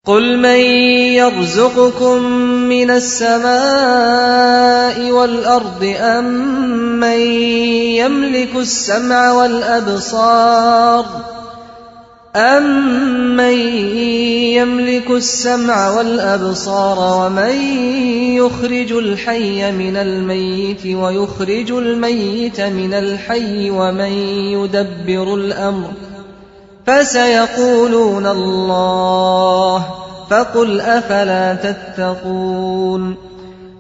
قل من يرزقكم من السماء والأرض أَمَّن يملك السمع والأبصار ومن يخرج الحي من الميت ويخرج الميت من الحي ومن يدبر الأمر فسيقولون الله فقل أفلا تتقون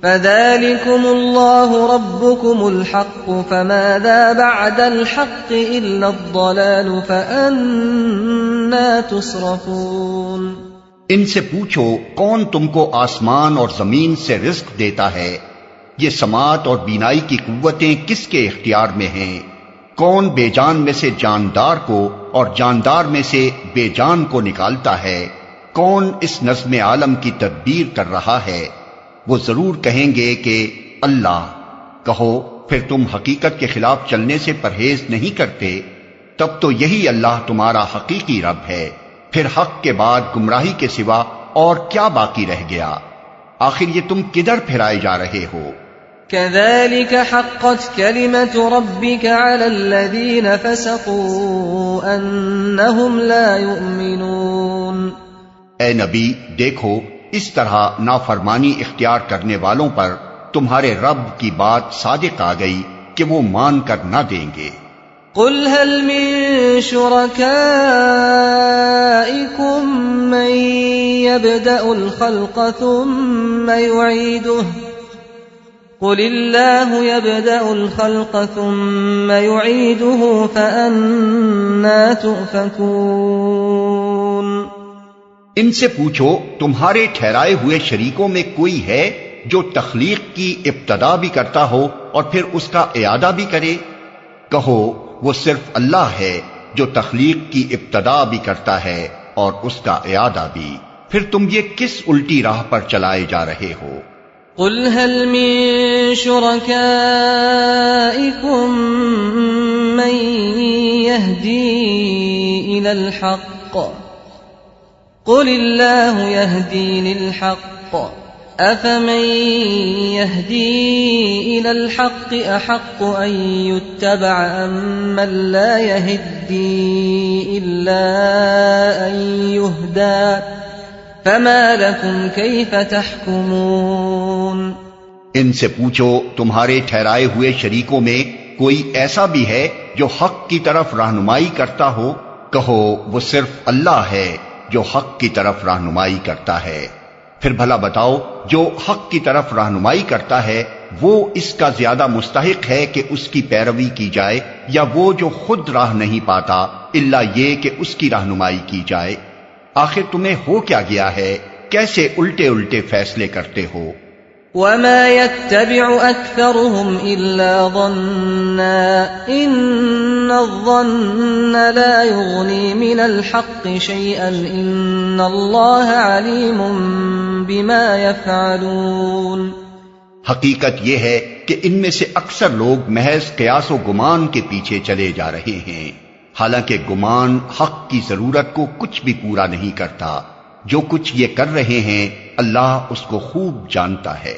فذلكم الله ربكم الحق فماذا بعد الحق إلا الضلال فأنا تصرفون۔ ان سے پوچھو کون تم کو آسمان اور زمین سے رزق دیتا ہے؟ یہ سماعت اور بینائی کی قوتیں کس کے اختیار میں ہیں؟ کون بے جان میں سے جاندار کو اور جاندار میں سے بے جان کو نکالتا ہے؟ کون اس نظم عالم کی تدبیر کر رہا ہے؟ وہ ضرور کہیں گے کہ اللہ۔ کہو پھر تم حقیقت کے خلاف چلنے سے پرہیز نہیں کرتے؟ تب تو یہی اللہ تمہارا حقیقی رب ہے، پھر حق کے بعد گمراہی کے سوا اور کیا باقی رہ گیا؟ آخر یہ تم کدھر پھرائے جا رہے ہو؟ كذلك حقت كلمة ربك على الذين فسقوا أنهم لا يؤمنون۔ اے نبی دیکھو، اس طرح نافرمانی اختیار کرنے والوں پر تمہارے رب کی بات صادق آ گئی کہ وہ مان کر نہ دیں گے۔ قل هل من شركائكم من يبدأ الخلق ثم يعيده قل الله يبدأ الخلق ثم يعيده فأنا تؤفكون۔ ان سے پوچھو تمہارے ٹھہرائے ہوئے شریکوں میں کوئی ہے جو تخلیق کی ابتدا بھی کرتا ہو اور پھر اس کا اعادہ بھی کرے؟ کہو وہ صرف اللہ ہے جو تخلیق کی ابتدا بھی کرتا ہے اور اس کا اعادہ بھی، پھر تم یہ کس الٹی راہ پر چلائے جا رہے ہو؟ قل هل من شركائكم من يهدي إلى الحق قل الله يهدي للحق أفمن يهدي إلى الحق أحق أن يتبع أمن لا يهدي إلا أن يهدى فما لكم كيف تحكمون۔ ان سے پوچھو تمہارے ٹھہرائے ہوئے شریکوں میں کوئی ایسا بھی ہے جو حق کی طرف رہنمائی کرتا ہو؟ کہو وہ صرف اللہ ہے جو حق کی طرف رہنمائی کرتا ہے، پھر بھلا بتاؤ جو حق کی طرف رہنمائی کرتا ہے وہ اس کا زیادہ مستحق ہے کہ اس کی پیروی کی جائے، یا وہ جو خود راہ نہیں پاتا الا یہ کہ اس کی رہنمائی کی جائے؟ آخر تمہیں ہو کیا گیا ہے؟ کیسے الٹے الٹے فیصلے کرتے ہو؟ وما يتبع أكثرهم إلا ظنا إن الظن لا يغني من الحق شيئا إن الله عليم بما يفعلون۔ حقیقت یہ ہے کہ ان میں سے اکثر لوگ محض قیاس و گمان کے پیچھے چلے جا رہے ہیں، حالانکہ گمان حق کی ضرورت کو کچھ بھی پورا نہیں کرتا۔ جو کچھ یہ کر رہے ہیں اللہ اس کو خوب جانتا ہے۔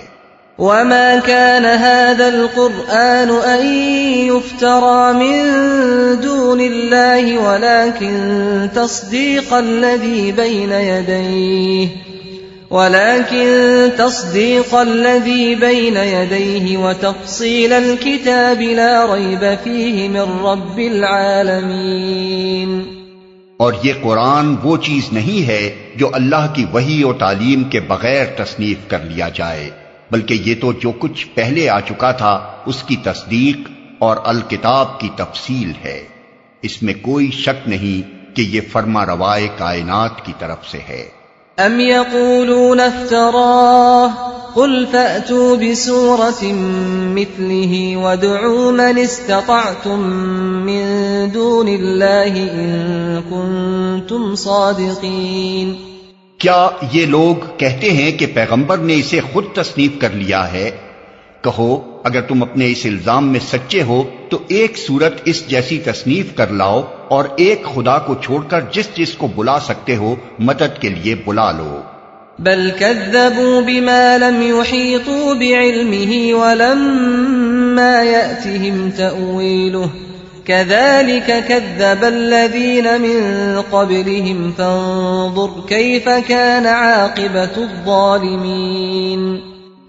وما كان هذا القرآن أن يفترى من دون الله ولكن تصديق الذي بين يديه وتفصيل الكتاب لا ريب فيه من رب العالمين۔ اور یہ قرآن وہ چیز نہیں ہے جو اللہ کی وحی و تعلیم کے بغیر تصنیف کر لیا جائے، بلکہ یہ تو جو کچھ پہلے آ چکا تھا اس کی تصدیق اور الکتاب کی تفصیل ہے۔ اس میں کوئی شک نہیں کہ یہ فرما روائے کائنات کی طرف سے ہے۔ ام یقولون افتراه قل فأتوا بسورة مثله وادعوا من استطعتم من دون الله إن كنتم صادقين۔ کیا یہ لوگ کہتے ہیں کہ پیغمبر نے اسے خود تصنیف کر لیا ہے؟ کہو اگر تم اپنے اس الزام میں سچے ہو تو ایک صورت اس جیسی تصنیف کر لاؤ اور ایک خدا کو چھوڑ کر جس کو بلا سکتے ہو مدد کے لیے بلا لو۔ بل كذبوا بما لم يحيطوا بعلمه ولما يأتهم تأويله كذلك كذب الذين من قبلهم فانظر كيف كان عاقبة الظالمين۔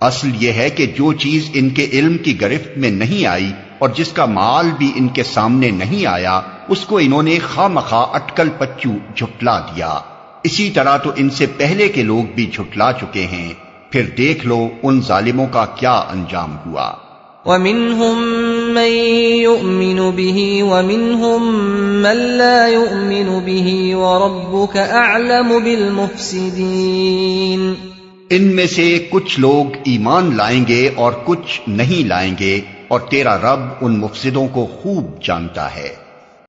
اصل یہ ہے کہ جو چیز ان کے علم کی گرفت میں نہیں آئی اور جس کا مال بھی ان کے سامنے نہیں آیا اس کو انہوں نے خواہ اٹکل پچو جھٹلا دیا، اسی طرح تو ان سے پہلے کے لوگ بھی جھٹلا چکے ہیں، پھر دیکھ لو ان ظالموں کا کیا انجام ہوا۔ وَمِنْهُمْ مَنْ يُؤْمِنُ بِهِ وَمِنْهُمْ مَنْ لَا يُؤْمِنُ بِهِ وَرَبُّكَ أَعْلَمُ بِالْمُفْسِدِينَ۔ ان میں سے کچھ لوگ ایمان لائیں گے اور کچھ نہیں لائیں گے، اور تیرا رب ان مفسدوں کو خوب جانتا ہے۔